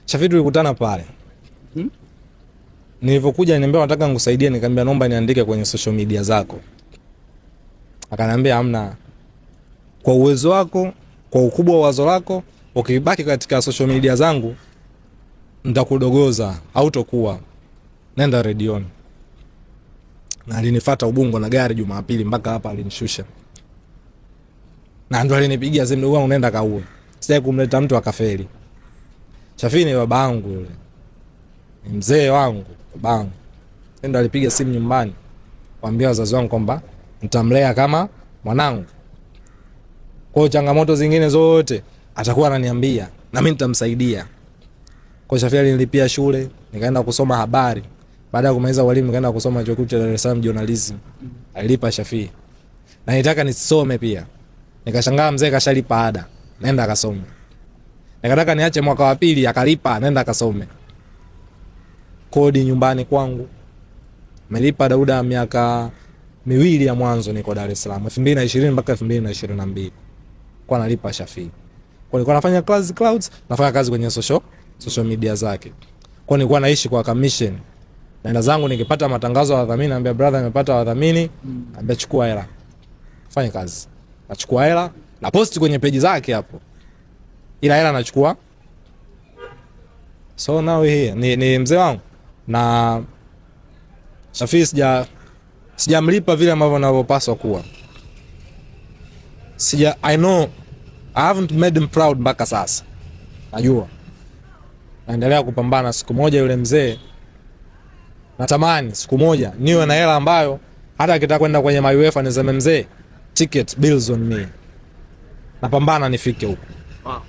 Shafii tulikutana pale. Nilipokuja niambia nataka nikusaidie, nikamwambia naomba niandike kwenye social media zako. Akaniambia hamna. Kwa uwezo wako, kwa ukubwa wa wazo lako, ukibaki katika social media zangu nitakudogoza au tokuwa. Nenda redioni. Na alinifuata Ubungo na gari Jumapili mpaka hapa alinishusha. Na ndo alinipigia simu, wewe unaenda kaue. Sitaki kumleta mtu akafeli. Shafii ni babangu yule. Ni mzee wangu, babangu. Ndo alipiga simu nyumbani kuambia wazazi wangu kwamba nitamlea kama mwanangu. Kwa changamoto zingine zote atakuwa ananiambia na mimi nitamsaidia. Kwa Shafii alinilipia shule, nikaenda kusoma habari. Baada ya kumaliza walimu nikaenda kusoma chuo kikuu cha Dar es Salaam journalism. Alilipa Shafii. Na nitaka nisome pia. Nikashangaa mzee kashalipa ada. Naenda akasome. Nikataka niache mwaka wa pili akalipa, naenda akasome. Kodi nyumbani kwangu. Melipa Dauda miaka 2 ya mwanzo niko Dar es Salaam 2020 mpaka 2022. Kwa nalipa Shafii. Kwa nilikuwa nafanya clouds, nafanya kazi kwenye social media zake. Kwa nilikuwa naishi kwa commission. Naenda zangu nikipata matangazo ya wadhamini, naambia brother nimepata wadhamini, naambia chukua hela. Fanya kazi. Nachukua hela, na post kwenye page zake hapo. Ila hela nachukua. So now here ni mzee wangu na Shafii sijamlipa vile ambavyo anavyopaswa kuwa. I know I haven't made him proud mpaka sasa. Najua. Naendelea kupambana. Siku moja yule mzee natamani siku moja niwe na hela ambayo hata akitaka kwenda kwenye UEFA niseme mzee ticket bills on me. Napambana nifike huko.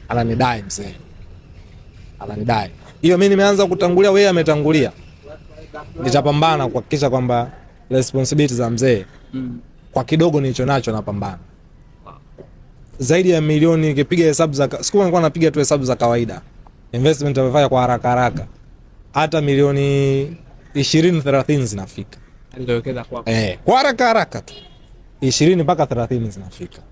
Ananidai mzee. Ananidai. Hiyo mimi nimeanza kutangulia, wewe ametangulia. Nitapambana kuhakikisha kwamba responsibility za mzee kwa kidogo nilicho nacho napambana. Zaidi ya milioni nikipiga hesabu za siku nilikuwa napiga tu hesabu za kawaida. Investment amefanya kwa haraka. Hata milioni 20-30 zinafika. Aliwekeza kwa kwa haraka tu. 20 mpaka 30 zinafika.